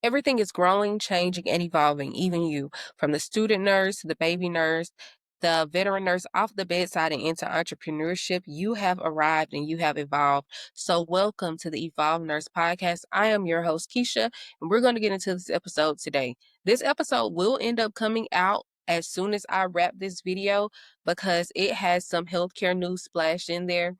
Everything is growing, changing, and evolving, even you, from the student nurse to the baby nurse, the veteran nurse, off the bedside and into entrepreneurship. You have arrived and you have evolved. So, welcome to the Evolve Nurse Podcast. I am your host, Keisha, and we're going to get into this episode today. This episode will end up coming out as soon as I wrap this video because it has some healthcare news splashed in there.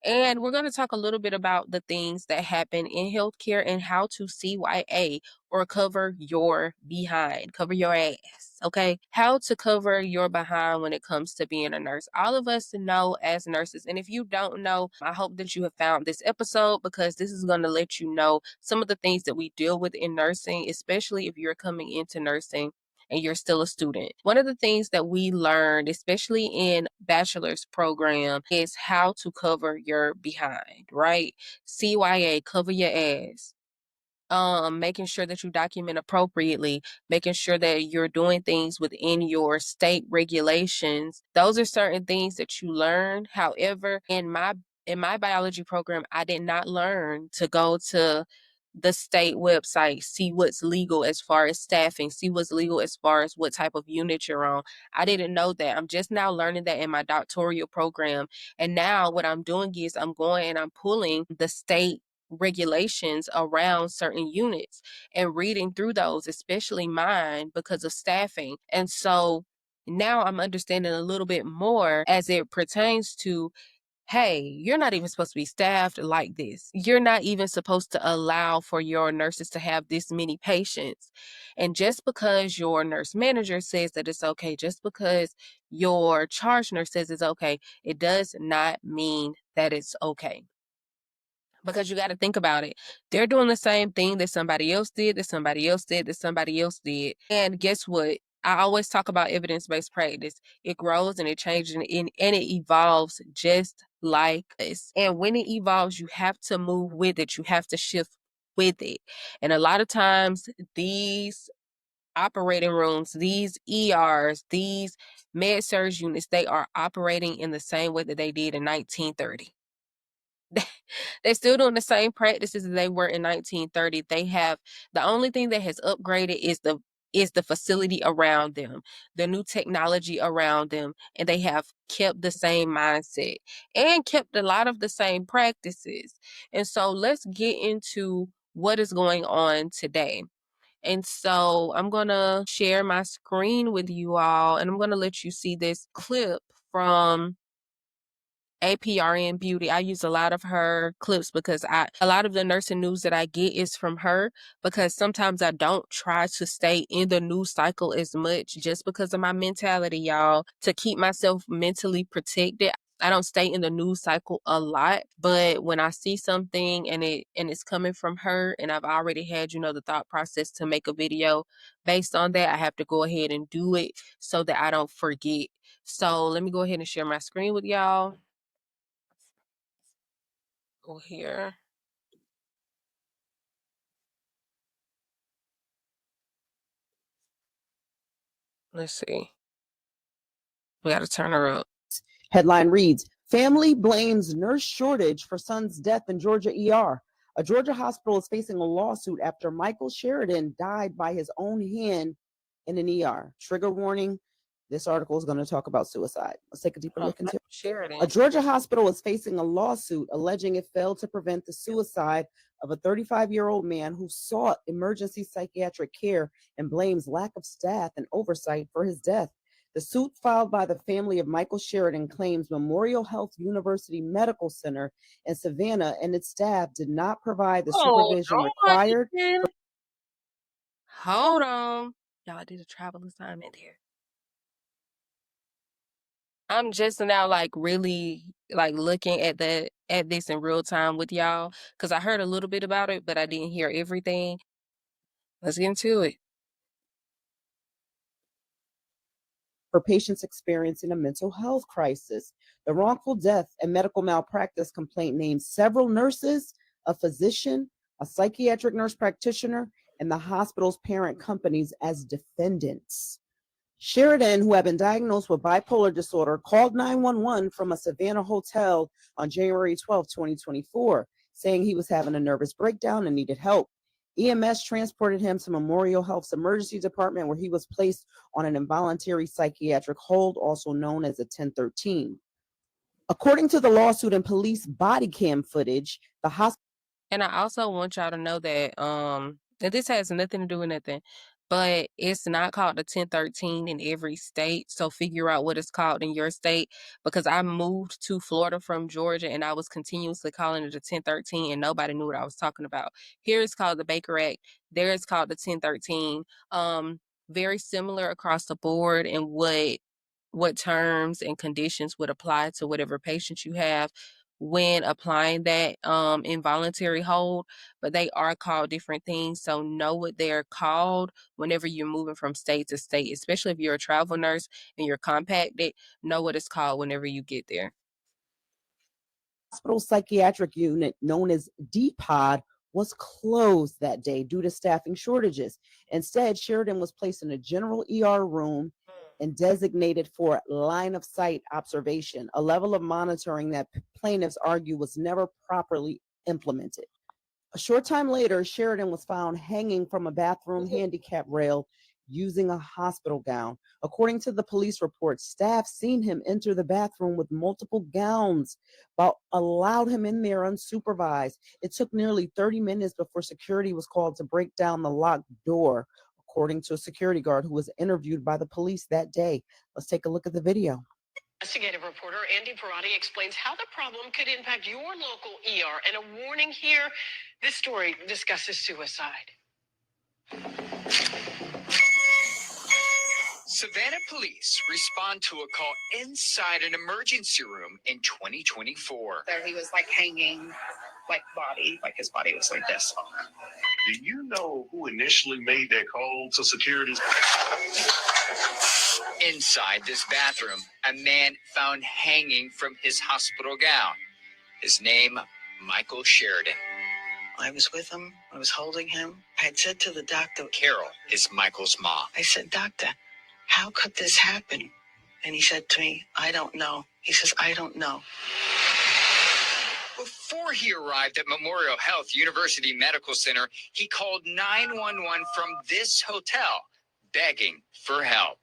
And we're going to talk a little bit about the things that happen in healthcare and how to CYA or cover your behind, cover your ass. Okay. How to cover your behind when it comes to being a nurse. All of us know as nurses. And if you don't know, I hope that you have found this episode because this is going to let you know some of the things that we deal with in nursing, especially if you're coming into nursing and you're still a student. One of the things that we learned, especially in bachelor's program, is how to cover your behind, right? CYA, cover your ass. Making sure that you document appropriately, making sure that you're doing things within your state regulations. Those are certain things that you learn. However, in my biology program, I did not learn to go to the state website, see what's legal as far as staffing, see what's legal as far as what type of unit you're on. I didn't know that. I'm just now learning that in my doctoral program. And now what I'm doing is I'm going and I'm pulling the state regulations around certain units and reading through those, especially mine, because of staffing. And so now I'm understanding a little bit more as it pertains to, hey, you're not even supposed to be staffed like this. You're not even supposed to allow for your nurses to have this many patients. And just because your nurse manager says that it's okay, just because your charge nurse says it's okay, it does not mean that it's okay. Because you got to think about it. They're doing the same thing that somebody else did, that somebody else did, that somebody else did. And guess what? I always talk about evidence-based practice. It grows and it changes and it evolves just like this. And when it evolves, you have to move with it. You have to shift with it. And a lot of times, these operating rooms, these ERs, these MED-SURG units, they are operating in the same way that they did in 1930. They're still doing the same practices that they were in 1930. They have the only thing that has upgraded is the facility around them, the new technology around them, and they have kept the same mindset and kept a lot of the same practices. And so let's get into what is going on today. And so I'm going to share my screen with you all, and I'm going to let you see this clip from APRN Beauty. I use a lot of her clips because a lot of the nursing news that I get is from her, because sometimes I don't try to stay in the news cycle as much just because of my mentality, y'all, to keep myself mentally protected. I don't stay in the news cycle a lot, but when I see something and it's coming from her and I've already had, the thought process to make a video based on that, I have to go ahead and do it so that I don't forget. So let me go ahead and share my screen with y'all. Go here. Let's see. We got to turn her up. Headline reads, Family blames nurse shortage for son's death in Georgia ER. A Georgia hospital is facing a lawsuit after Michael Sheridan died by his own hand in an ER. Trigger warning, this article is going to talk about suicide. Let's take a deeper look into it. Sheridan. A Georgia hospital is facing a lawsuit alleging it failed to prevent the suicide of a 35-year-old man who sought emergency psychiatric care and blames lack of staff and oversight for his death. The suit filed by the family of Michael Sheridan claims Memorial Health University Medical Center in Savannah and its staff did not provide the supervision required. Hold on. Y'all, I did a travel assignment here. I'm just now really looking at this in real time with y'all because I heard a little bit about it, but I didn't hear everything. Let's get into it. For patients experiencing a mental health crisis. The wrongful death and medical malpractice complaint names several nurses, a physician, a psychiatric nurse practitioner, and the hospital's parent companies as defendants. Sheridan, who had been diagnosed with bipolar disorder, called 911 from a Savannah hotel on January 12, 2024, saying he was having a nervous breakdown and needed help. EMS transported him to Memorial Health's emergency department where he was placed on an involuntary psychiatric hold, also known as a 1013. According to the lawsuit and police body cam footage, the hospital. And I also want y'all to know that this has nothing to do with nothing, but it's not called the 1013 in every state. So figure out what it's called in your state, because I moved to Florida from Georgia and I was continuously calling it the 1013 and nobody knew what I was talking about. Here it's called the Baker Act. There it's called the 1013. Very similar across the board in what terms and conditions would apply to whatever patient you have when applying that involuntary hold, but they are called different things. So know what they're called whenever you're moving from state to state, especially if you're a travel nurse and you're compacted, know what it's called whenever you get there. Hospital psychiatric unit known as DPOD was closed that day due to staffing shortages. Instead, Sheridan was placed in a general ER room and designated for line of sight observation, a level of monitoring that plaintiffs argue was never properly implemented. A short time later, Sheridan was found hanging from a bathroom handicap rail using a hospital gown. According to the police report, staff seen him enter the bathroom with multiple gowns, but allowed him in there unsupervised. It took nearly 30 minutes before security was called to break down the locked door, according to a security guard who was interviewed by the police that day. Let's take a look at the video. Investigative reporter Andy Parati explains how the problem could impact your local ER. And a warning here, this story discusses suicide. Savannah police respond to a call inside an emergency room in 2024. So he was like hanging, like his body was like this. Do you know who initially made that call to security? Inside this bathroom, a man found hanging from his hospital gown. His name, Michael Sheridan. I was with him. I was holding him. I had said to the doctor, Carol is Michael's mom. I said, "Doctor, how could this happen?" And he said to me, "I don't know." He says, "I don't know." Before he arrived at Memorial Health University Medical Center, he called 911 from this hotel, begging for help.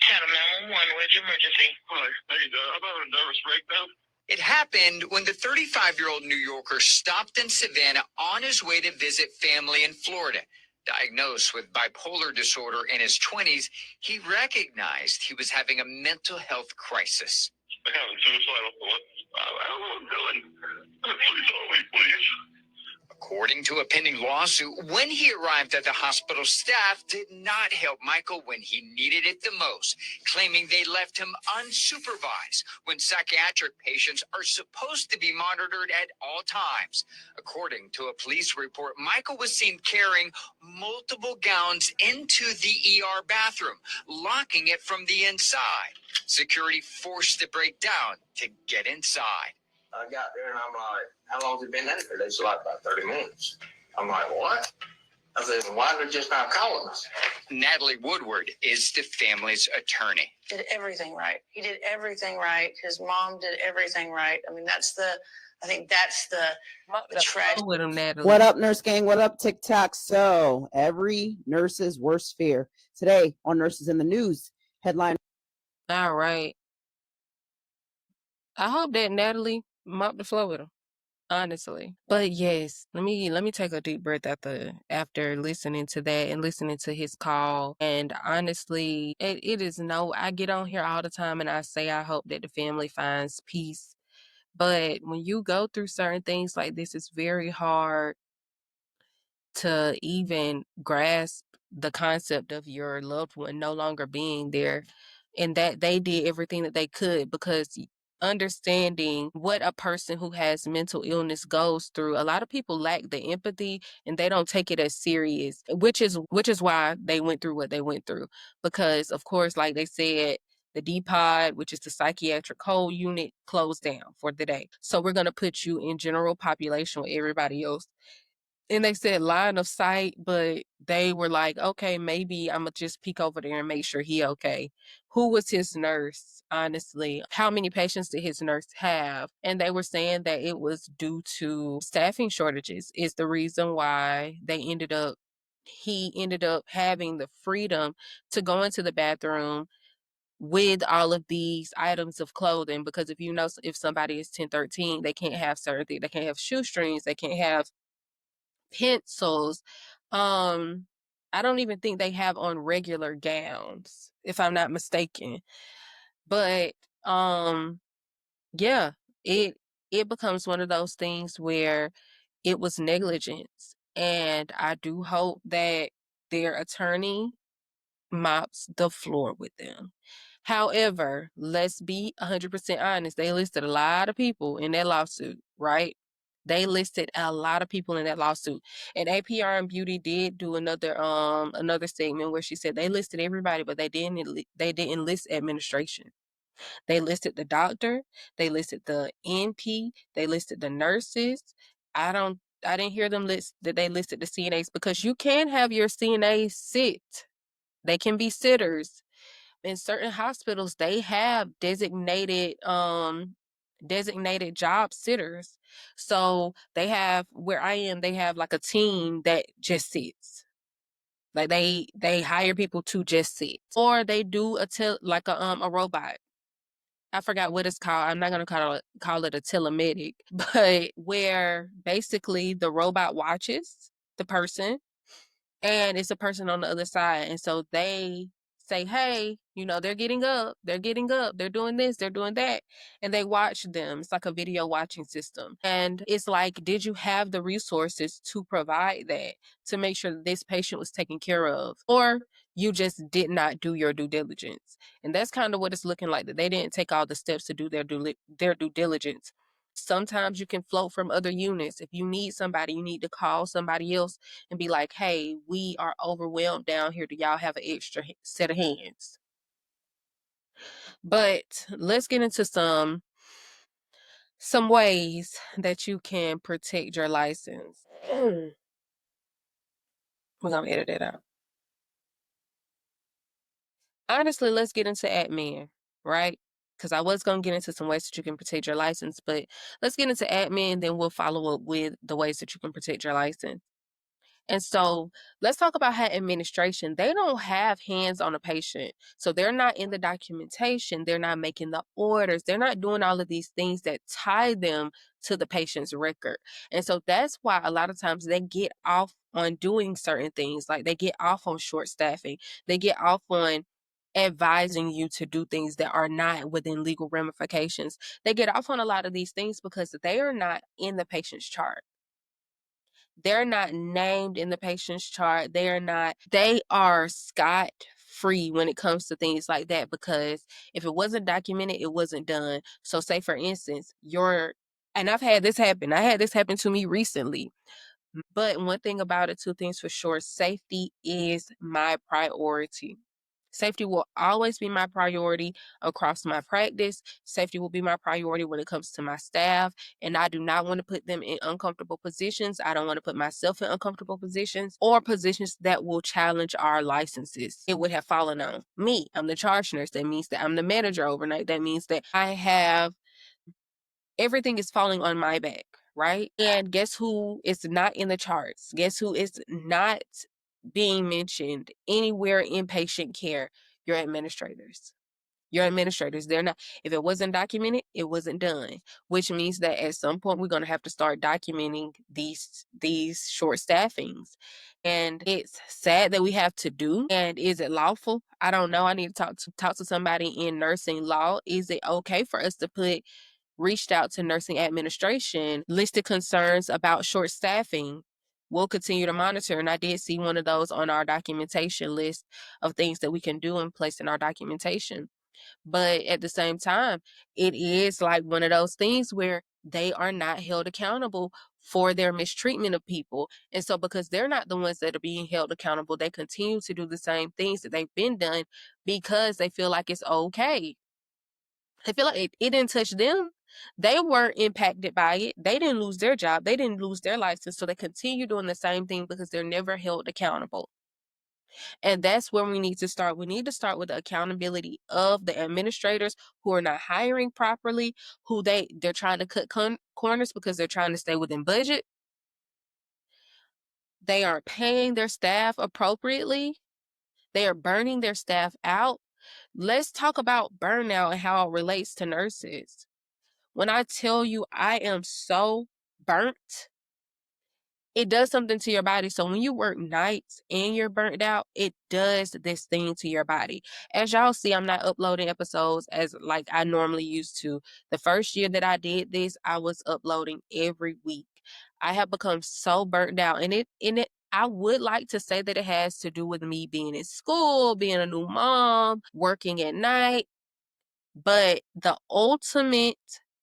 Channel 911, where's your emergency? Hi, hey, I'm having a nervous breakdown. It happened when the 35-year-old New Yorker stopped in Savannah on his way to visit family in Florida. Diagnosed with bipolar disorder in his 20s, he recognized he was having a mental health crisis. I'm having suicidal thoughts. I don't know what I'm doing. Please help me, please. According to a pending lawsuit, when he arrived at the hospital, staff did not help Michael when he needed it the most, claiming they left him unsupervised when psychiatric patients are supposed to be monitored at all times. According to a police report, Michael was seen carrying multiple gowns into the ER bathroom, locking it from the inside. Security forced the breakdown to get inside. I got there and I'm like, how long has it been in there? They said like about 30 minutes. I'm like, what? I said, why are they just not calling us? Natalie Woodward is the family's attorney. Did everything right. He did everything right. His mom did everything right. I mean, I think that's the tragedy. With him, Natalie. What up, nurse gang? What up, TikTok? So, every nurse's worst fear. Today on Nurses in the News, headline. All right. I hope that Natalie mopped the floor with him, honestly. But yes, let me take a deep breath after listening to that and listening to his call. And honestly, it is I get on here all the time and I say I hope that the family finds peace. But when you go through certain things like this, it's very hard to even grasp the concept of your loved one no longer being there, and that they did everything that they could, because understanding what a person who has mental illness goes through, a lot of people lack the empathy and they don't take it as serious, which is why they went through what they went through. Because of course, like they said, the DPOD, which is the psychiatric hold unit, closed down for the day. So we're going to put you in general population with everybody else. and they said line of sight, but they were like, okay, maybe I'm gonna just peek over there and make sure he okay. Who was his nurse, honestly? How many patients did his nurse have? And they were saying that it was due to staffing shortages is the reason why he ended up having the freedom to go into the bathroom with all of these items of clothing, because if somebody is 1013, they can't have certain things. They can't have shoestrings, they can't have pencils. I don't even think they have on regular gowns, if I'm not mistaken. But yeah, it it becomes one of those things where it was negligence. And I do hope that their attorney mops the floor with them. However, let's be 100% honest. They listed a lot of people in that lawsuit, right? They listed a lot of people in that lawsuit. And APR and Beauty did do another statement where she said they listed everybody, but they didn't list administration. They listed the doctor, they listed the NP, they listed the nurses. I didn't hear them list that they listed the CNAs, because you can have your CNAs sit. They can be sitters. In certain hospitals, they have designated job sitters. So they have, where I am, they have like a team that just sits. Like they hire people to just sit, or they do a robot. I forgot what it's called. I'm not gonna call it a telemedic, but where basically the robot watches the person, and it's a person on the other side. And so they say, hey, they're getting up, they're doing this, they're doing that. And they watch them. It's like a video watching system. And it's like, did you have the resources to provide that, to make sure that this patient was taken care of? Or you just did not do your due diligence? And that's kind of what it's looking like, that they didn't take all the steps to do their due diligence. Sometimes you can float from other units. If you need somebody, you need to call somebody else and be like, hey, we are overwhelmed down here. Do y'all have an extra set of hands? But let's get into some ways that you can protect your license. We're gonna edit it out. Honestly, let's get into admin, right? Because I was gonna get into some ways that you can protect your license, but let's get into admin, then we'll follow up with the ways that you can protect your license. And so let's talk about how administration, they don't have hands on a patient. So they're not in the documentation. They're not making the orders. They're not doing all of these things that tie them to the patient's record. And so that's why a lot of times they get off on doing certain things. Like they get off on short staffing. They get off on advising you to do things that are not within legal ramifications. They get off on a lot of these things because they are not in the patient's chart. They're not named in the patient's chart. They are scot free when it comes to things like that, because if it wasn't documented, it wasn't done. So say for instance, and I've had this happen. I had this happen to me recently. But one thing about it, two things for sure, safety is my priority. Safety will always be my priority across my practice. Safety will be my priority when it comes to my staff. And I do not want to put them in uncomfortable positions. I don't want to put myself in uncomfortable positions or positions that will challenge our licenses. It would have fallen on me. I'm the charge nurse. That means that I'm the manager overnight. That means that everything is falling on my back, right? And guess who is not in the charts? Guess who is not being mentioned anywhere in patient care? Your administrators. Your administrators, they're not. If it wasn't documented, it wasn't done, which means that at some point we're going to have to start documenting these short staffings. And it's sad that we have to do. And is it lawful? I don't know. I need to talk to somebody in nursing law. Is it okay for us to reached out to nursing administration, listed concerns about short staffing? We'll continue to monitor. And I did see one of those on our documentation list of things that we can do and place in our documentation. But at the same time, it is like one of those things where they are not held accountable for their mistreatment of people. And so because they're not the ones that are being held accountable, they continue to do the same things that they've been done because they feel like it's okay. They feel like it didn't touch them. They weren't impacted by it. They didn't lose their job. They didn't lose their license. So they continue doing the same thing because they're never held accountable. And that's where we need to start. We need to start with the accountability of the administrators who are not hiring properly, who they're trying to cut corners because they're trying to stay within budget. They aren't paying their staff appropriately. They are burning their staff out. Let's talk about burnout and how it relates to nurses. When I tell you I am so burnt, it does something to your body. So when you work nights and you're burnt out, it does this thing to your body. As y'all see, I'm not uploading episodes as like I normally used to. The first year that I did this, I was uploading every week. I have become so burnt out, and I would like to say that it has to do with me being in school, being a new mom, working at night. But the ultimate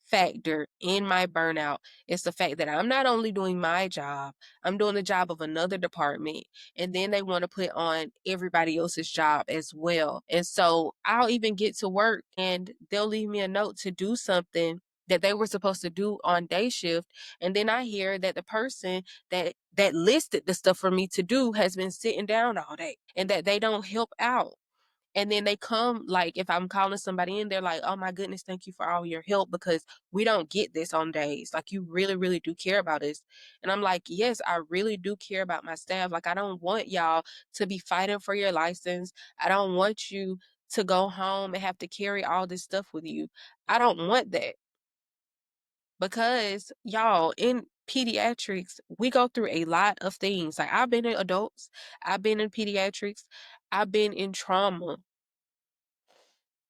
factor in my burnout is the fact that I'm not only doing my job, I'm doing the job of another department. And then they want to put on everybody else's job as well. And so I'll even get to work and they'll leave me a note to do something that they were supposed to do on day shift. And then I hear that the person that listed the stuff for me to do has been sitting down all day and that they don't help out. And then they come, like, if I'm calling somebody in, they're like, oh my goodness, thank you for all your help because we don't get this on days. Like, you really, really do care about us. And I'm like, yes, I really do care about my staff. Like, I don't want y'all to be fighting for your license. I don't want you to go home and have to carry all this stuff with you. I don't want that because, y'all, in pediatrics, we go through a lot of things. Like, I've been in adults, I've been in pediatrics, I've been in trauma.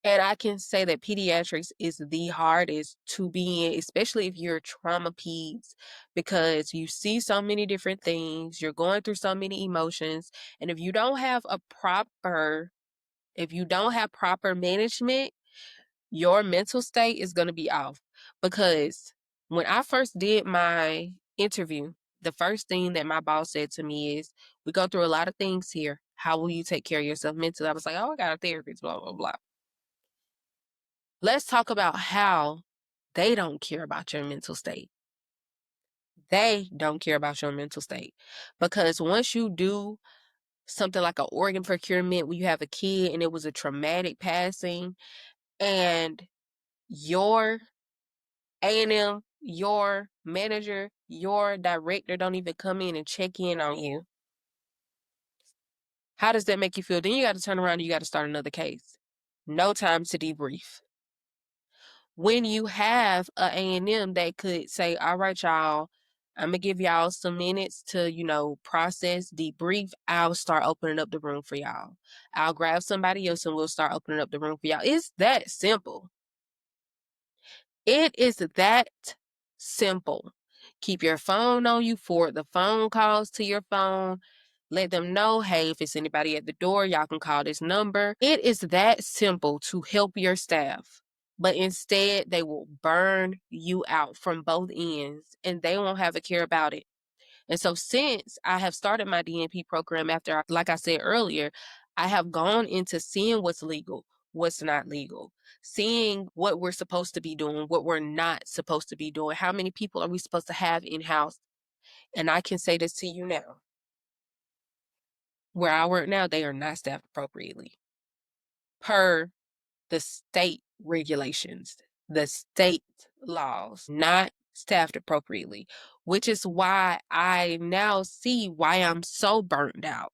And I can say that pediatrics is the hardest to be in, especially if you're trauma peds, because you see so many different things, you're going through so many emotions, and if you don't have proper management, your mental state is going to be off. Because when I first did my interview, the first thing that my boss said to me is, we go through a lot of things here. How will you take care of yourself mentally? I was like, oh, I got a therapist, blah, blah, blah. Let's talk about how they don't care about your mental state. They don't care about your mental state. Because once you do something like an organ procurement where you have a kid and it was a traumatic passing, and your A&M, your manager, your director don't even come in and check in on you, how does that make you feel? Then you got to turn around and you got to start another case. No time to debrief. When you have a A&M that could say, all right, y'all, I'm going to give y'all some minutes to, process, debrief. I'll start opening up the room for y'all. I'll grab somebody else and we'll start opening up the room for y'all. It's that simple. It is that simple. Keep your phone on you, forward the phone calls to your phone. Let them know, hey, if it's anybody at the door, y'all can call this number. It is that simple to help your staff. But instead, they will burn you out from both ends and they won't have a care about it. And so since I have started my DNP program after, like I said earlier, I have gone into seeing what's legal, what's not legal, seeing what we're supposed to be doing, what we're not supposed to be doing, how many people are we supposed to have in-house. And I can say this to you now. Where I work now, they are not staffed appropriately per the state regulations, the state laws, not staffed appropriately, which is why I now see why I'm so burnt out.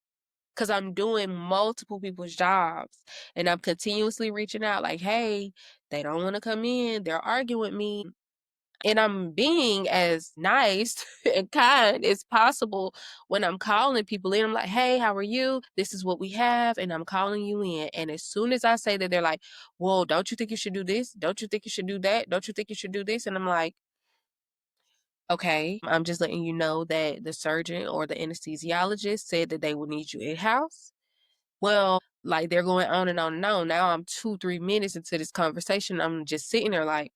Because I'm doing multiple people's jobs and I'm continuously reaching out like, hey, they don't want to come in. They're arguing with me. And I'm being as nice and kind as possible when I'm calling people in. I'm like, hey, how are you? This is what we have, and I'm calling you in. And as soon as I say that, they're like, well, don't you think you should do this? Don't you think you should do that? Don't you think you should do this? And I'm like, okay, I'm just letting you know that the surgeon or the anesthesiologist said that they would need you in-house. Well, like they're going on and on and on. Now I'm 2-3 minutes into this conversation. I'm just sitting there like,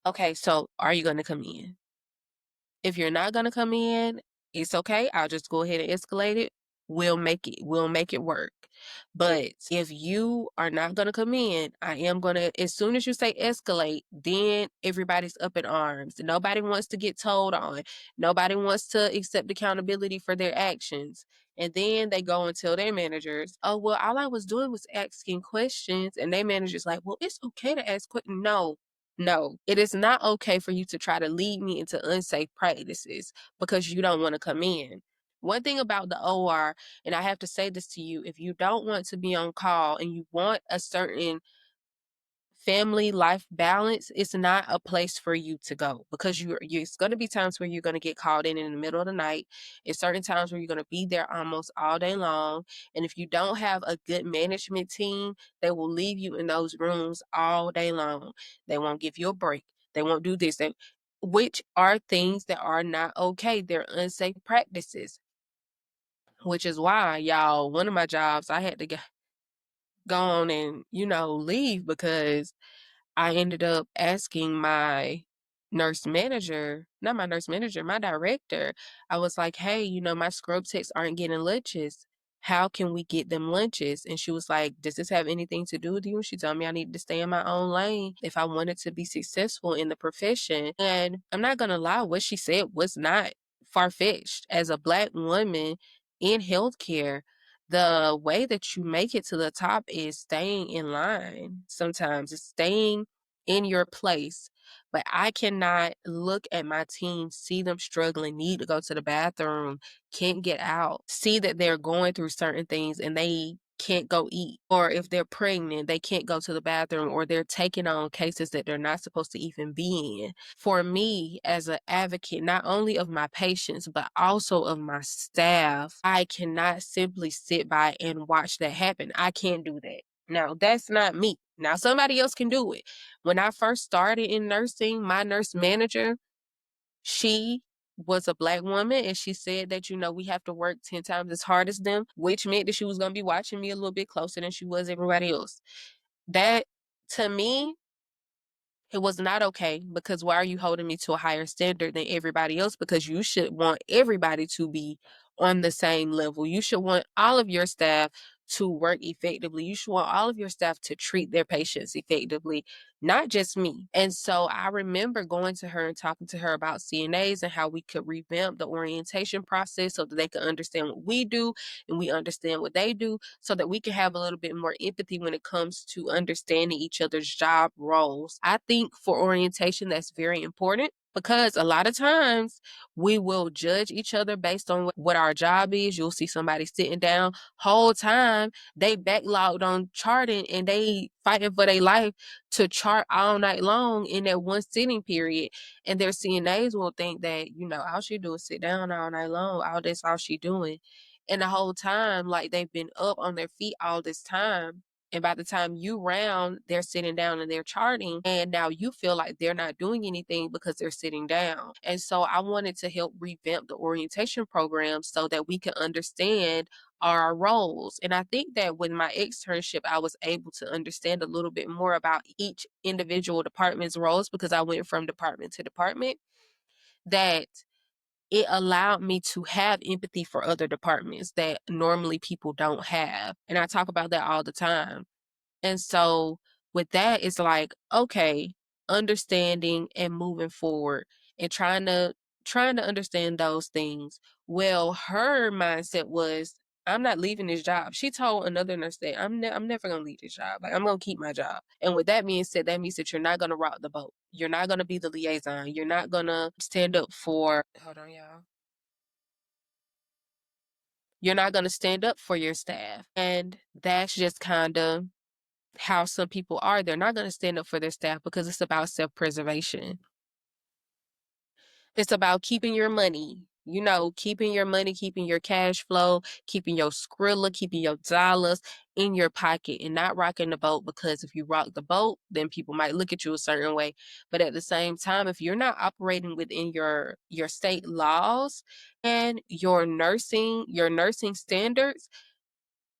okay, so are you going to come in? If you're not going to come in, it's okay. I'll just go ahead and escalate it. we'll make it work. But if you are not going to come in, I am going to, as soon as you say escalate, then everybody's up in arms. Nobody wants to get told on. Nobody wants to accept accountability for their actions. And then they go and tell their managers, oh, well, all I was doing was asking questions. And their manager's like, well, it's okay to ask questions. No, it is not okay for you to try to lead me into unsafe practices because you don't want to come in. One thing about the OR, and I have to say this to you, if you don't want to be on call and you want a certain family life balance, it's not a place for you to go because it's going to be times where you're going to get called in the middle of the night. It's certain times where you're going to be there almost all day long. And if you don't have a good management team, they will leave you in those rooms all day long. They won't give you a break. They won't do this, which are things that are not okay. They're unsafe practices, which is why, y'all, one of my jobs, I had to go on and, leave because I ended up asking my my director. I was like, hey, my scrub techs aren't getting lunches. How can we get them lunches? And she was like, does this have anything to do with you? And she told me I needed to stay in my own lane if I wanted to be successful in the profession. And I'm not going to lie, what she said was not far-fetched. As a Black woman in healthcare, the way that you make it to the top is staying in line. Sometimes it's staying in your place. But I cannot look at my team, see them struggling, need to go to the bathroom, can't get out, see that they're going through certain things and they can't go eat. Or if they're pregnant, they can't go to the bathroom, or they're taking on cases that they're not supposed to even be in. For me, as an advocate, not only of my patients, but also of my staff, I cannot simply sit by and watch that happen. I can't do that. Now, that's not me. Now, somebody else can do it. When I first started in nursing, my nurse manager, she was a Black woman, and she said that, we have to work 10 times as hard as them, which meant that she was going to be watching me a little bit closer than she was everybody else. That, to me, it was not okay, because why are you holding me to a higher standard than everybody else? Because you should want everybody to be on the same level. You should want all of your staff to work effectively. You should want all of your staff to treat their patients effectively, not just me. And so I remember going to her and talking to her about CNAs and how we could revamp the orientation process so that they could understand what we do and we understand what they do, so that we can have a little bit more empathy when it comes to understanding each other's job roles. I think for orientation, that's very important, because a lot of times we will judge each other based on what our job is. You'll see somebody sitting down whole time, they backlogged on charting and they fighting for their life to chart all night long in that one sitting period. And their CNAs will think that, all she do is sit down all night long. That's all she doing. And the whole time, like, they've been up on their feet all this time. And by the time you round, they're sitting down and they're charting. And now you feel like they're not doing anything because they're sitting down. And so I wanted to help revamp the orientation program so that we can understand our roles. And I think that with my externship, I was able to understand a little bit more about each individual department's roles, because I went from department to department, that it allowed me to have empathy for other departments that normally people don't have. And I talk about that all the time. And so with that, it's like, okay, understanding and moving forward and trying to understand those things. Well, her mindset was, I'm not leaving this job. She told another nurse that I'm never going to leave this job. Like, I'm going to keep my job. And with that being said, that means that you're not going to rock the boat. You're not going to be the liaison. You're not going to stand up for, hold on, y'all. You're not going to stand up for your staff. And that's just kind of how some people are. They're not going to stand up for their staff because it's about self-preservation. It's about keeping your money, keeping your money, keeping your cash flow, keeping your Skrilla, keeping your dollars in your pocket and not rocking the boat, because if you rock the boat, then people might look at you a certain way. But at the same time, if you're not operating within your state laws and your nursing standards,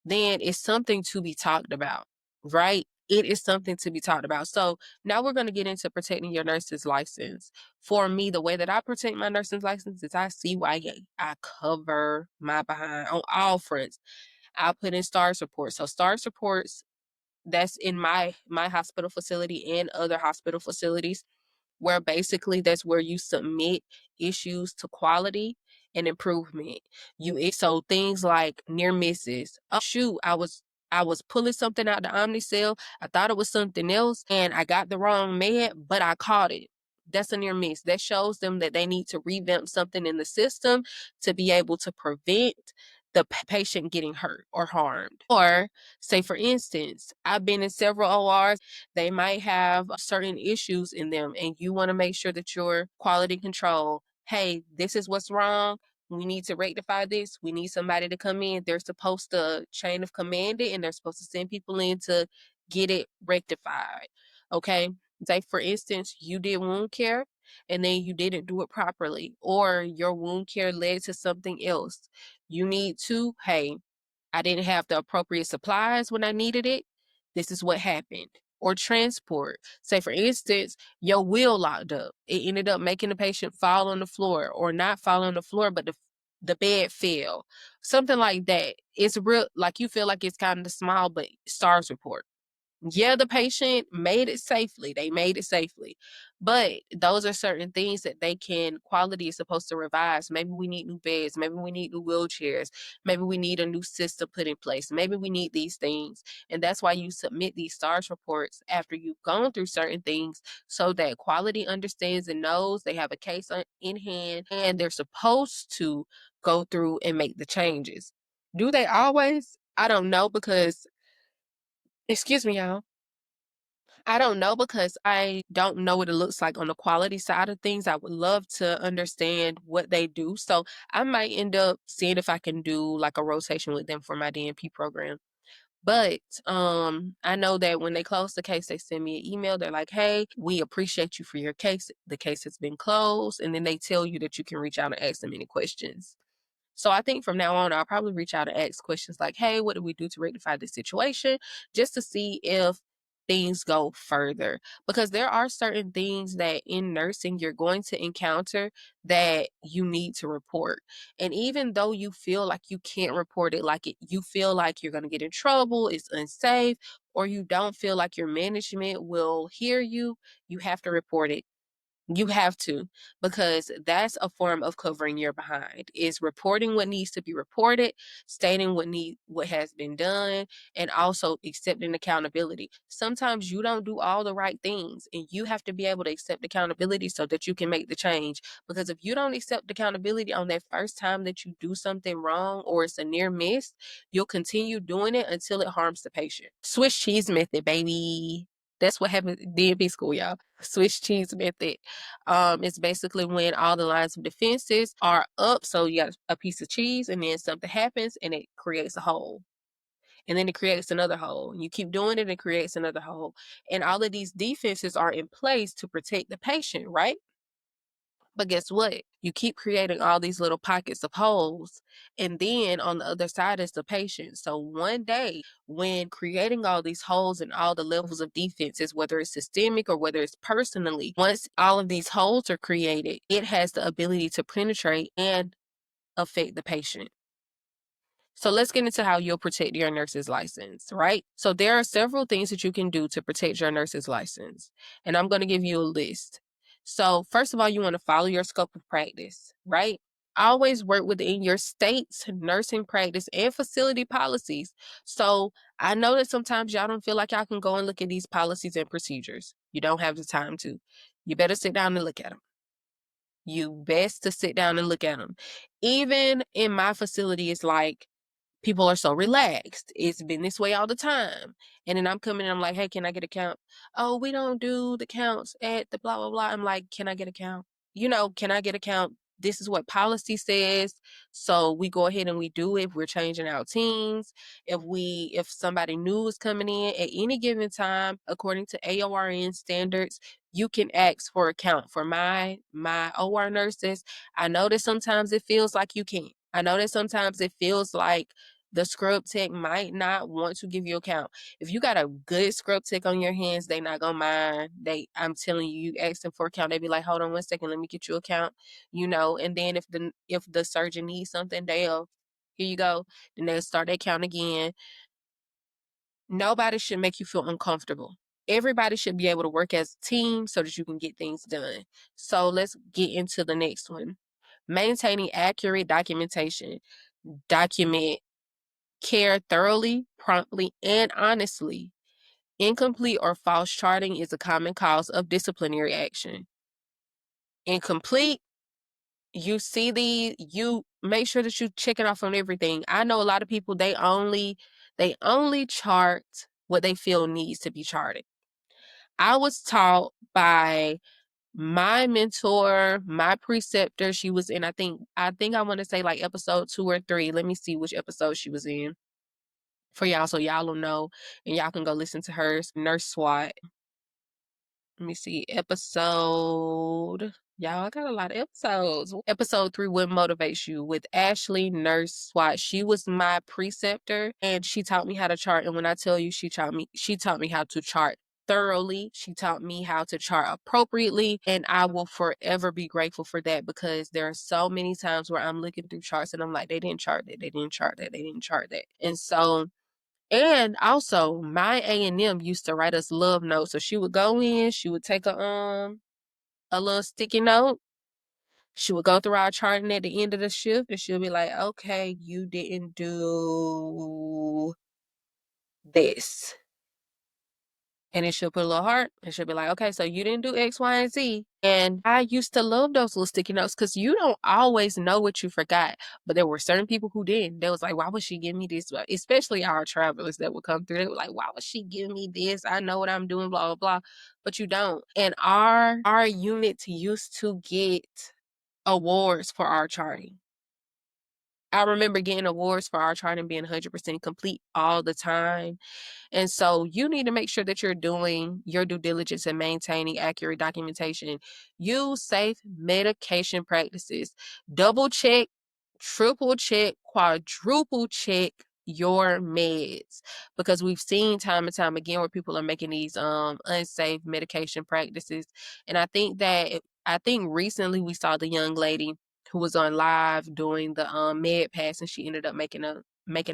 then it's something to be talked about, right? it is something to be talked about. So now we're going to get into protecting your nurse's license. For me, the way that I protect my nursing license is I see why I cover my behind on all fronts. I put in STARS reports. So STARS reports, that's in my hospital facility and other hospital facilities, where basically that's where you submit issues to quality and improvement. So things like near misses. Oh shoot, I was pulling something out the Omnicell. I thought it was something else and I got the wrong med, but I caught it. That's a near miss. That shows them that they need to revamp something in the system to be able to prevent the patient getting hurt or harmed. Or say, for instance, I've been in several ORs, they might have certain issues in them and you want to make sure that your quality control, hey, this is what's wrong. We need to rectify this. We need somebody to come in. They're supposed to chain of command it and they're supposed to send people in to get it rectified. Okay. Say, for instance, you did wound care and then you didn't do it properly, or your wound care led to something else. You need to, hey, I didn't have the appropriate supplies when I needed it. This is what happened. Or transport. Say, for instance, your wheel locked up. It ended up making the patient fall on the floor, or not fall on the floor, but the bed fell. Something like that. It's real, like you feel like it's kind of small, but STARS report. Yeah, the patient made it safely. They made it safely. But those are certain things that quality is supposed to revise. Maybe we need new beds. Maybe we need new wheelchairs. Maybe we need a new system put in place. Maybe we need these things. And that's why you submit these STARS reports after you've gone through certain things, so that quality understands and knows they have a case in hand and they're supposed to go through and make the changes. Do they always? I don't know, because excuse me, y'all. I don't know, because I don't know what it looks like on the quality side of things. I would love to understand what they do. So I might end up seeing if I can do like a rotation with them for my DNP program. But I know that when they close the case, they send me an email. They're like, hey, we appreciate you for your case. The case has been closed. And then they tell you that you can reach out and ask them any questions. So I think from now on, I'll probably reach out and ask questions like, hey, what do we do to rectify this situation? Just to see if things go further. Because there are certain things that in nursing you're going to encounter that you need to report. And even though you feel like you can't report it, you feel like you're going to get in trouble, it's unsafe, or you don't feel like your management will hear you, you have to report it. You have to, because that's a form of covering your behind, is reporting what needs to be reported, stating what has been done, and also accepting accountability. Sometimes you don't do all the right things, and you have to be able to accept accountability so that you can make the change. Because if you don't accept accountability on that first time that you do something wrong or it's a near miss, you'll continue doing it until it harms the patient. Swiss cheese method, baby. That's what happened in DNP school, y'all. Swiss cheese method. It's basically when all the lines of defenses are up. So you got a piece of cheese and then something happens and it creates a hole. And then it creates another hole. You keep doing it, it creates another hole. And all of these defenses are in place to protect the patient, right? But guess what? You keep creating all these little pockets of holes. And then on the other side is the patient. So one day, when creating all these holes and all the levels of defenses, whether it's systemic or whether it's personally, once all of these holes are created, it has the ability to penetrate and affect the patient. So let's get into how you'll protect your nurse's license, right? So there are several things that you can do to protect your nurse's license. And I'm going to give you a list. So first of all, you want to follow your scope of practice, right? Always work within your state's nursing practice and facility policies. So I know that sometimes y'all don't feel like y'all can go and look at these policies and procedures. You don't have the time to. You better sit down and look at them. You best to sit down and look at them. Even in my facility, it's like, people are so relaxed. It's been this way all the time. And then I'm coming and I'm like, hey, can I get a count? Oh, we don't do the counts at the blah, blah, blah. I'm like, can I get a count? Can I get a count? This is what policy says. So we go ahead and we do it. We're changing our teams. If somebody new is coming in at any given time, according to AORN standards, you can ask for a count. For my OR nurses, I know that sometimes it feels like you can't. I know that sometimes it feels like The scrub tech might not want to give you account. If you got a good scrub tech on your hands, they not gonna mind. I'm telling you, you ask them for account, they be like, hold on 1 second, let me get you account, and then if the surgeon needs something, here you go. Then they'll start their count again. Nobody should make you feel uncomfortable. Everybody should be able to work as a team so that you can get things done. So let's get into the next one. Maintaining accurate documentation. Document care thoroughly, promptly, and honestly. Incomplete or false charting is a common cause of disciplinary action. Incomplete, you make sure that you check it off on everything. I know a lot of people, they only chart what they feel needs to be charted. I was taught by my mentor, my preceptor. She was in, I think I want to say like episode 2 or 3. Let me see which episode she was in for y'all, so y'all will know and y'all can go listen to her. Nurse SWAT. Let me see, episode. Y'all, I got a lot of episodes. Episode 3, What Motivates You, with Ashley, Nurse SWAT. She was my preceptor and she taught me how to chart. And when I tell you she taught me how to chart thoroughly. She taught me how to chart appropriately, and I will forever be grateful for that, because there are so many times where I'm looking through charts and I'm like, they didn't chart that, they didn't chart that, they didn't chart that. And also, my A&M used to write us love notes. So she would go in, she would take a little sticky note. She would go through our charting at the end of the shift, and she'll be like, okay, you didn't do this. And then she'll put a little heart, and she'll be like, okay, so you didn't do X, Y, and Z. And I used to love those little sticky notes, because you don't always know what you forgot. But there were certain people who didn't. They was like, why would she give me this? Especially our travelers that would come through. They were like, why would she give me this? I know what I'm doing, blah, blah, blah. But you don't. And our unit used to get awards for our charting. I remember getting awards for our charting being 100% complete all the time. And so you need to make sure that you're doing your due diligence and maintaining accurate documentation. Use safe medication practices. Double check, triple check, quadruple check your meds, because we've seen time and time again where people are making these unsafe medication practices. And I think recently we saw the young lady who was on live doing the med pass, and she ended up making a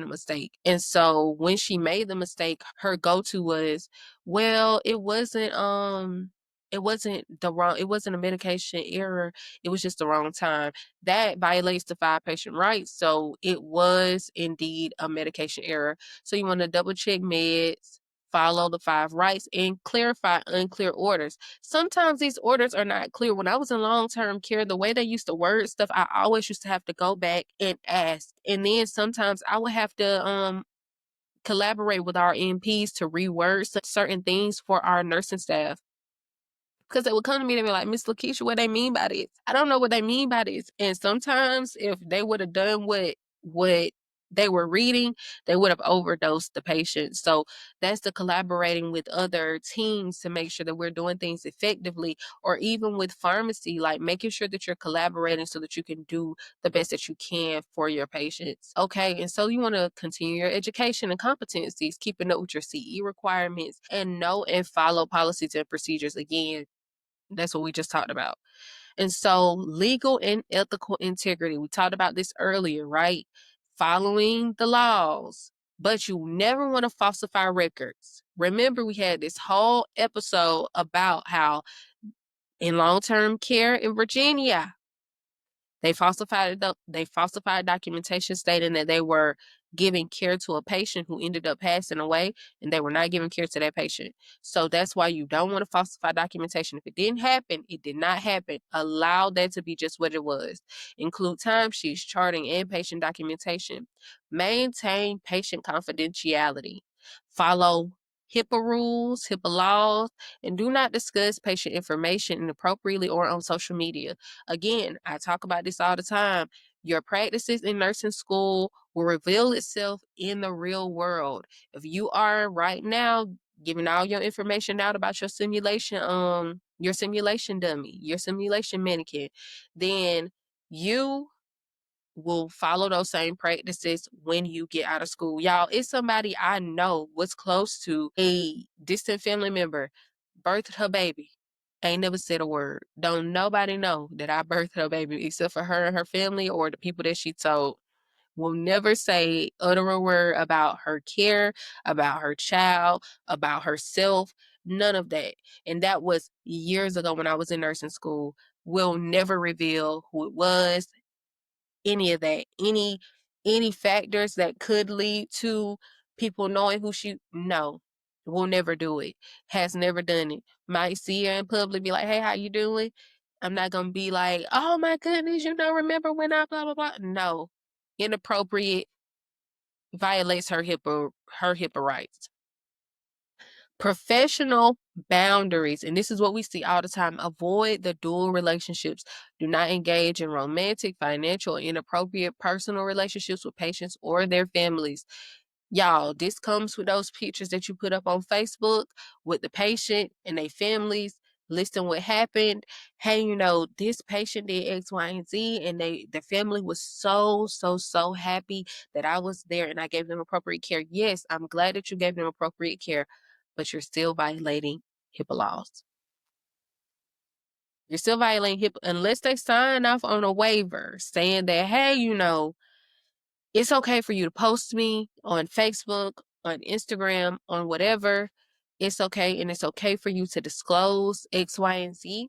mistake. And so when she made the mistake, her go-to was, well, it wasn't a medication error, it was just the wrong time. That violates the 5 patient rights. So it was indeed a medication error. So you want to double check meds, follow the 5 rights, and clarify unclear orders. Sometimes these orders are not clear. When I was in long-term care, the way they used to word stuff, I always used to have to go back and ask. And then sometimes I would have to collaborate with our NPs to reword certain things for our nursing staff. Because they would come to me and be like, Miss Lakeisha, what they mean by this? I don't know what they mean by this. And sometimes if they would have done what they were reading, they would have overdosed the patient. So that's the collaborating with other teams to make sure that we're doing things effectively, or even with pharmacy, like making sure that you're collaborating so that you can do the best that you can for your patients. Okay, and so you want to continue your education and competencies, keeping up with your CE requirements, and know and follow policies and procedures. Again, that's what we just talked about. And so legal and ethical integrity, we talked about this earlier, right? Following the laws, but you never want to falsify records. Remember, we had this whole episode about how in long-term care in Virginia, they falsified documentation stating that they were giving care to a patient who ended up passing away, and they were not giving care to that patient. So that's why you don't want to falsify documentation. If it didn't happen, it did not happen. Allow that to be just what it was. Include timesheets, charting, and patient documentation. Maintain patient confidentiality. Follow HIPAA rules, HIPAA laws, and do not discuss patient information inappropriately or on social media. Again, I talk about this all the time. Your practices in nursing school will reveal itself in the real world. If you are right now giving all your information out about your simulation dummy, your simulation mannequin, then you will follow those same practices when you get out of school. Y'all, it's somebody I know was close to a distant family member, birthed her baby, ain't never said a word. Don't nobody know that I birthed her baby except for her and her family or the people that she told. Will never utter a word about her care, about her child, about herself, none of that. And that was years ago when I was in nursing school. Will never reveal who it was, any of that, any factors that could lead to people knowing who she, no, will never do it, has never done it. Might see her in public, be like, hey, how you doing? I'm not gonna be like, oh my goodness, remember when I blah blah blah. No, inappropriate, violates her HIPAA rights. Professional boundaries, and this is what we see all the time. Avoid the dual relationships. Do not engage in romantic, financial, or inappropriate personal relationships with patients or their families. Y'all, this comes with those pictures that you put up on Facebook with the patient and their families listing what happened. Hey, this patient did X, Y, and Z, and the family was so happy that I was there and I gave them appropriate care. Yes, I'm glad that you gave them appropriate care, but you're still violating HIPAA laws. You're still violating HIPAA unless they sign off on a waiver saying that, hey, it's okay for you to post me on Facebook, on Instagram, on whatever. It's okay, and it's okay for you to disclose X, Y, and Z.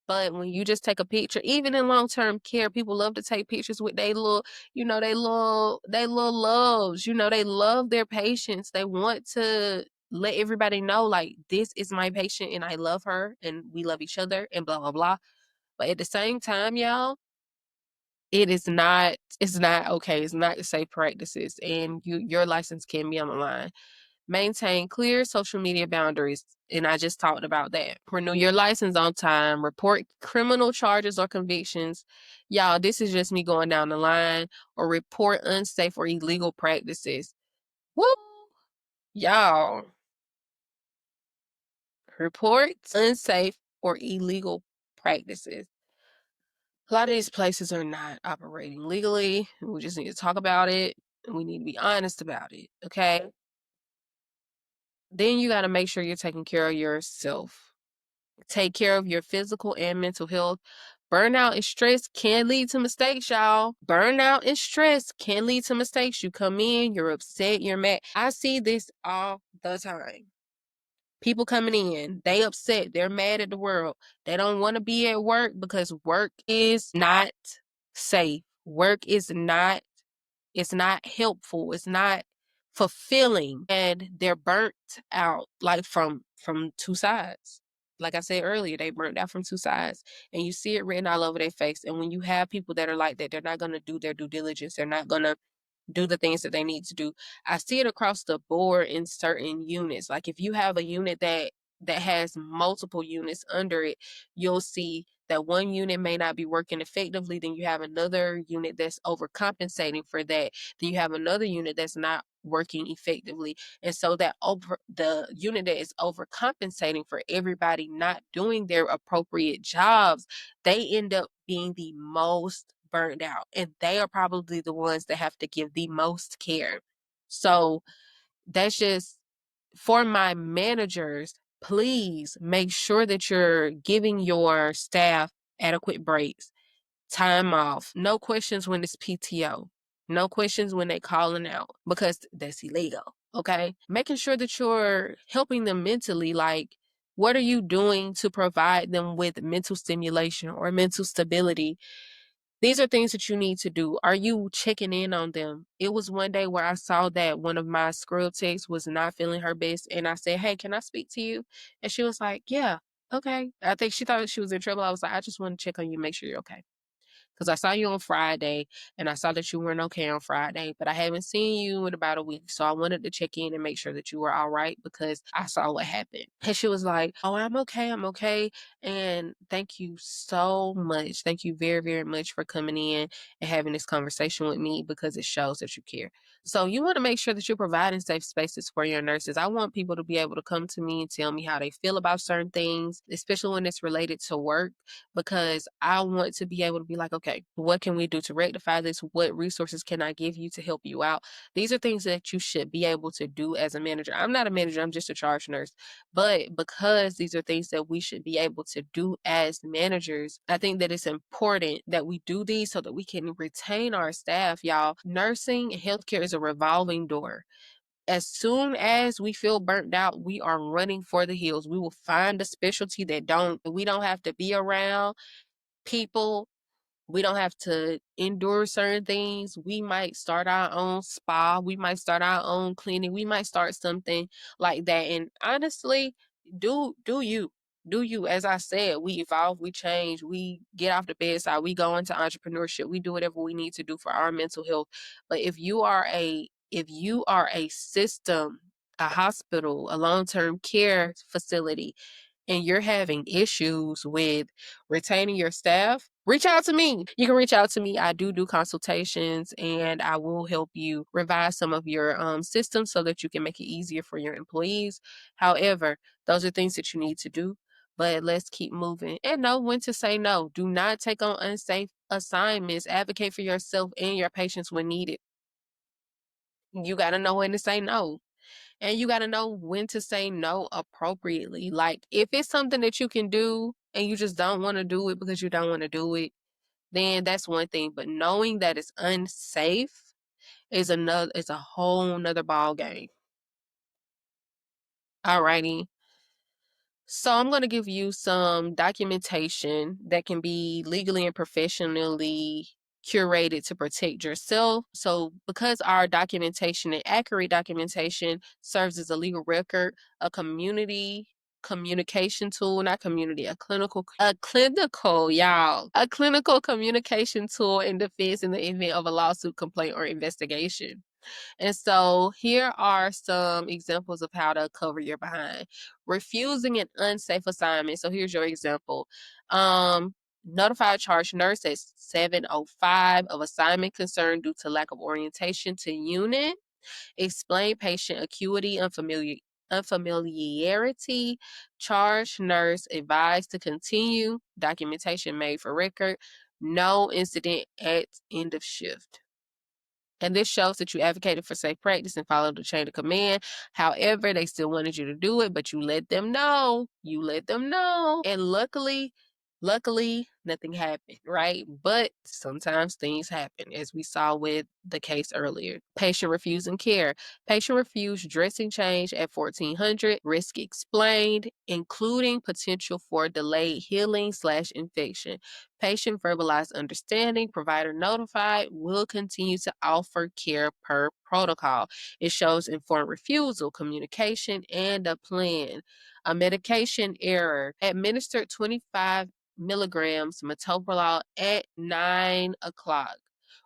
But when you just take a picture, even in long-term care, people love to take pictures with they little loves. They love their patients. They want to let everybody know, like, this is my patient and I love her and we love each other and blah, blah, blah. But at the same time, y'all, it's not okay. It's not safe practices, and your license can be on the line. Maintain clear social media boundaries, and I just talked about that. Renew your license on time. Report criminal charges or convictions. Y'all, this is just me going down the line. Or report unsafe or illegal practices. Woo! Y'all, report unsafe or illegal practices. A lot of these places are not operating legally. We just need to talk about it, and we need to be honest about it, okay? Then you got to make sure you're taking care of yourself. Take care of your physical and mental health. Burnout and stress can lead to mistakes, y'all. Burnout and stress can lead to mistakes. You come in, you're upset, you're mad. I see this all the time. People coming in, they upset, they're mad at the world. They don't want to be at work because work is not safe. Work is not, it's not helpful. It's not fulfilling. And they're burnt out, like from two sides. Like I said earlier, they burnt out from two sides. And you see it written all over their face. And when you have people that are like that, they're not going to do their due diligence. They're not going to do the things that they need to do. I see it across the board in certain units. Like if you have a unit that has multiple units under it, you'll see that one unit may not be working effectively. Then you have another unit that's overcompensating for that. Then you have another unit that's not working effectively. And so the unit that is overcompensating for everybody not doing their appropriate jobs, they end up being the most burned out, and they are probably the ones that have to give the most care. So that's just for my managers. Please make sure that you're giving your staff adequate breaks, time off, no questions when it's PTO, no questions when they calling out, because that's illegal. Okay, making sure that you're helping them mentally, like what are you doing to provide them with mental stimulation or mental stability? These are things that you need to do. Are you checking in on them? It was one day where I saw that one of my scrub techs was not feeling her best, and I said, hey, can I speak to you? And she was like, yeah, okay. I think she thought she was in trouble. I was like, I just want to check on you, make sure you're okay. Because I saw you on Friday, and I saw that you weren't okay on Friday, but I haven't seen you in about a week. So I wanted to check in and make sure that you were all right because I saw what happened. And she was like, oh, I'm okay. I'm okay. And thank you so much. Thank you very, very much for coming in and having this conversation with me because it shows that you care. So you want to make sure that you're providing safe spaces for your nurses. I want people to be able to come to me and tell me how they feel about certain things, especially when it's related to work, because I want to be able to be like, okay, okay, what can we do to rectify this? What resources can I give you to help you out? These are things that you should be able to do as a manager. I'm not a manager, I'm just a charge nurse. But because these are things that we should be able to do as managers, I think that it's important that we do these so that we can retain our staff, y'all. Nursing and healthcare is a revolving door. As soon as we feel burnt out, we are running for the hills. We will find a specialty that we don't have to be around people. We don't have to endure certain things. We might start our own spa. We might start our own clinic. We might start something like that. And honestly, do you. Do you. As I said, we evolve, we change, we get off the bedside, we go into entrepreneurship, we do whatever we need to do for our mental health. But if you are a system, a hospital, a long-term care facility, and you're having issues with retaining your staff, reach out to me. You can reach out to me. I do consultations, and I will help you revise some of your systems so that you can make it easier for your employees. However, those are things that you need to do. But let's keep moving and know when to say no. Do not take on unsafe assignments. Advocate for yourself and your patients when needed. You got to know when to say no. And you got to know when to say no appropriately. Like, if it's something that you can do and you just don't want to do it because you don't want to do it, then that's one thing. But knowing that it's unsafe is a whole nother ball game. Alrighty. So I'm going to give you some documentation that can be legally and professionally curated to protect yourself. So because our documentation and accurate documentation serves as a legal record, a community communication tool, not community, a clinical communication tool in defense in the event of a lawsuit, complaint, or investigation. And so here are some examples of how to cover your behind. Refusing an unsafe assignment. So here's your example. Notify charge nurse at 7:05 of assignment concern due to lack of orientation to unit. Explain patient acuity, unfamiliarity. Charge nurse advised to continue. Documentation made for record. No incident at end of shift. And this shows that you advocated for safe practice and followed the chain of command. However, they still wanted you to do it, but you let them know. You let them know. And luckily, nothing happened, right? But sometimes things happen, as we saw with the case earlier. Patient refusing care. Patient refused dressing change at 1400. Risk explained, including potential for delayed healing/infection. Patient verbalized understanding. Provider notified. Will continue to offer care per protocol. It shows informed refusal, communication, and a plan. A medication error. Administered 25 milligrams metoprolol at 9 o'clock.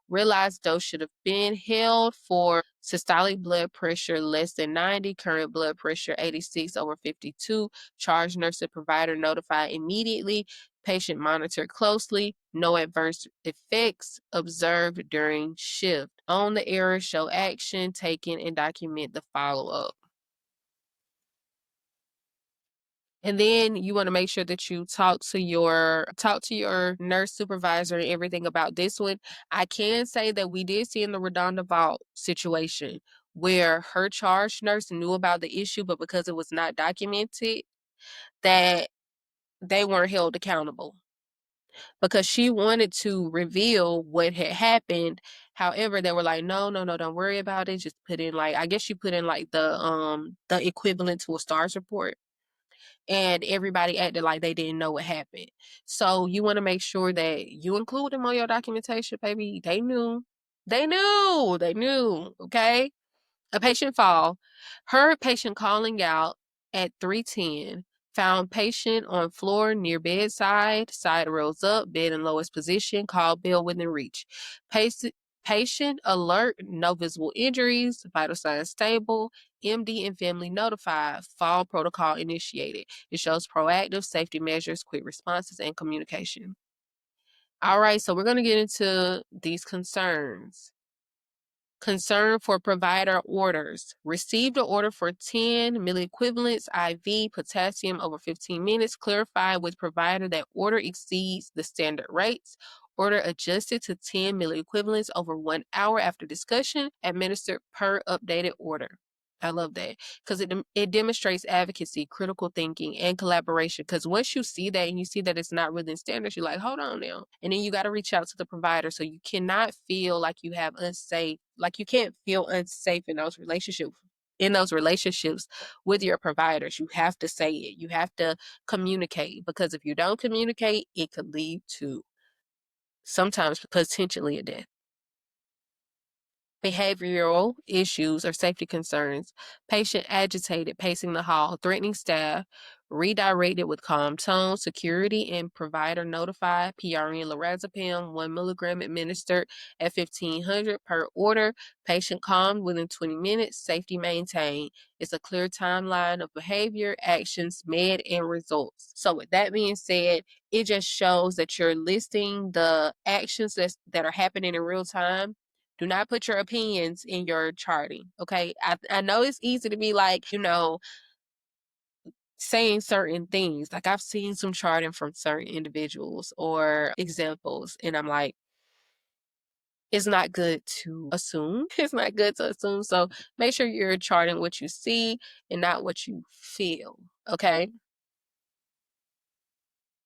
Realized dose should have been held for systolic blood pressure less than 90, current blood pressure 86/52. Charge nurse and provider notified immediately. Patient monitored closely. No adverse effects observed during shift. On the error, show action taken and document the follow-up. And then you want to make sure that you talk to your nurse supervisor and everything about this one. I can say that we did see in the Redonda Vault situation where her charge nurse knew about the issue, but because it was not documented, that they weren't held accountable because she wanted to reveal what had happened. However, they were like, no, don't worry about it. Just put in, like, I guess you put in like the equivalent to a STARS report. And everybody acted like they didn't know what happened. So you want to make sure that you include them on your documentation, baby. They knew. Okay? A patient fall. Heard patient calling out at 3:10. Found patient on floor near bedside. Side rolls up, bed in lowest position. Call bell within reach. Patient alert, no visible injuries, vital signs stable. MD and family notified. Fall protocol initiated. It shows proactive safety measures, quick responses, and communication. All right, so we're going to get into these concerns. Concern for provider orders. Received an order for 10 milliequivalents IV potassium over 15 minutes. Clarified with provider that order exceeds the standard rates. Order adjusted to 10 milliequivalents over 1 hour after discussion, administered per updated order. I love that because it demonstrates advocacy, critical thinking, and collaboration. Because once you see that and you see that it's not within standards, you're like, hold on now. And then you got to reach out to the provider. So you cannot feel like you have unsafe, like you can't feel unsafe in those relationships with your providers. You have to say it. You have to communicate, because if you don't communicate, it could lead to sometimes potentially a death. Behavioral issues or safety concerns. Patient agitated, pacing the hall, threatening staff, redirected with calm tone. Security and provider notified. PRN lorazepam 1 milligram administered at 1500 per order. Patient calmed within 20 minutes. Safety maintained. It's a clear timeline of behavior, actions, med, and results. So with that being said, it just shows that you're listing the actions that are happening in real time. Do not put your opinions in your charting, okay? I know it's easy to be like, saying certain things. Like I've seen some charting from certain individuals or examples, and I'm like, it's not good to assume. It's not good to assume. So make sure you're charting what you see and not what you feel, okay?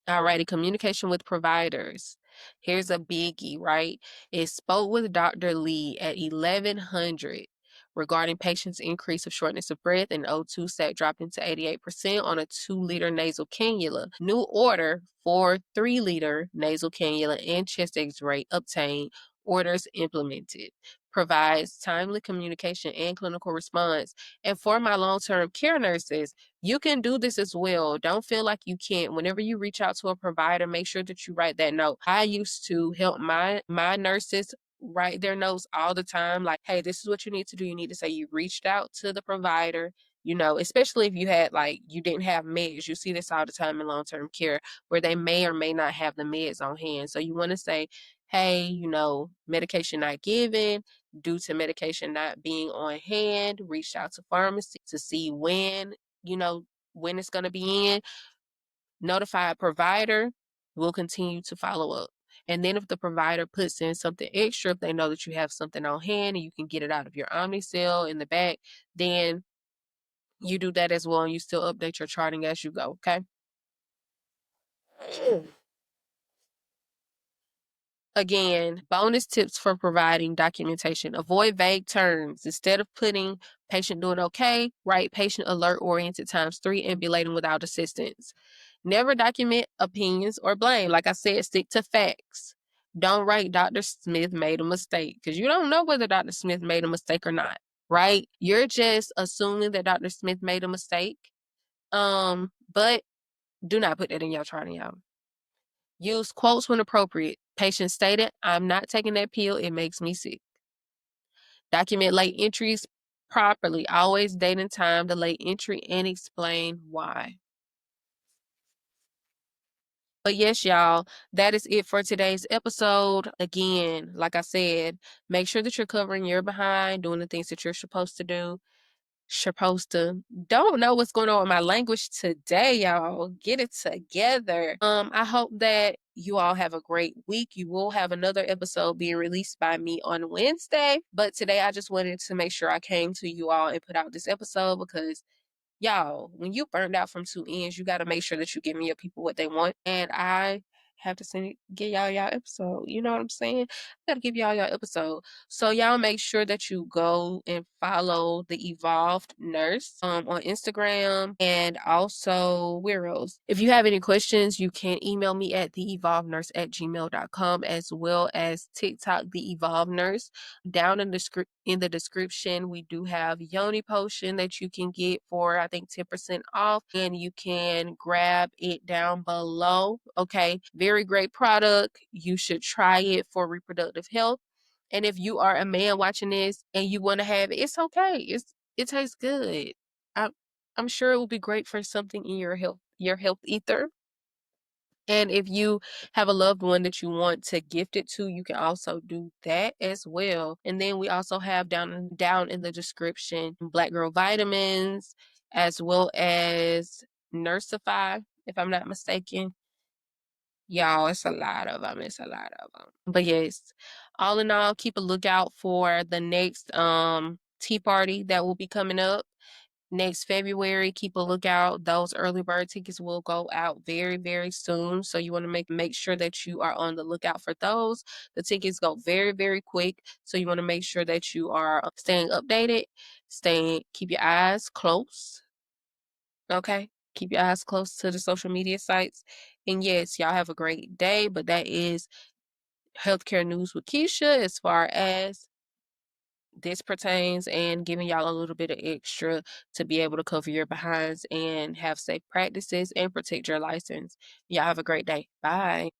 Alrighty, communication with providers. Here's a biggie, right? It spoke with Dr. Lee at 1100 regarding patient's increase of shortness of breath and O2 sat dropping to 88% on a 2-liter nasal cannula. New order for 3-liter nasal cannula and chest x-ray obtained. Orders implemented. Provides timely communication and clinical response. And for my long-term care nurses, you can do this as well. Don't feel like you can't. Whenever you reach out to a provider, make sure that you write that note. I used to help my nurses write their notes all the time. Like, hey, this is what you need to do. You need to say you reached out to the provider, especially if you didn't have meds. You see this all the time in long-term care where they may or may not have the meds on hand. So you want to say, hey, medication not given due to medication not being on hand. Reached out to pharmacy to see when it's going to be in. Notify a provider. Will continue to follow up. And then if the provider puts in something extra, if they know that you have something on hand and you can get it out of your Omnicell in the back, then you do that as well, and you still update your charting as you go, okay? Again, bonus tips for providing documentation. Avoid vague terms. Instead of putting patient doing okay, write patient alert oriented ×3 ambulating without assistance. Never document opinions or blame. Like I said, stick to facts. Don't write Dr. Smith made a mistake, because you don't know whether Dr. Smith made a mistake or not, right? You're just assuming that Dr. Smith made a mistake. But do not put that in your charting, y'all. Use quotes when appropriate. Patient stated, I'm not taking that pill. It makes me sick. Document late entries properly. Always date and time the late entry and explain why. But yes, y'all, that is it for today's episode. Again, like I said, make sure that you're covering your behind, doing the things that you're supposed to do. Don't know what's going on with my language today, y'all. Get it together. I hope that you all have a great week. You will have another episode being released by me on Wednesday, but today I just wanted to make sure I came to you all and put out this episode, because y'all, when you burned out from two ends, you got to make sure that you're giving your people what they want. And I have to get y'all episode. You know what I'm saying? I got to give y'all episode. So y'all make sure that you go and follow the Evolved Nurse on Instagram, and also where else? If you have any questions, you can email me at theevolvednurse@gmail.com, as well as TikTok, the Evolved Nurse. Down in the description, we do have Yoni Potion that you can get for, I think, 10% off, and you can grab it down below. Okay, very great product. You should try it for reproductive health. And if you are a man watching this and you want to have it, it's okay. It tastes good. I'm sure it will be great for something in your health ether. And if you have a loved one that you want to gift it to, you can also do that as well. And then we also have down in the description Black Girl Vitamins, as well as Nursify, if I'm not mistaken. Y'all, it's a lot of them. It's a lot of them. But yes, all in all, keep a lookout for the next tea party that will be coming up next February. Keep a lookout. Those early bird tickets will go out very, very soon. So you want to make sure that you are on the lookout for those. The tickets go very, very quick. So you want to make sure that you are staying updated, keep your eyes close. Okay? Keep your eyes close to the social media sites. And yes, y'all have a great day. But that is healthcare news with Keisha as far as this pertains, and giving y'all a little bit of extra to be able to cover your behinds and have safe practices and protect your license. Y'all have a great day. Bye.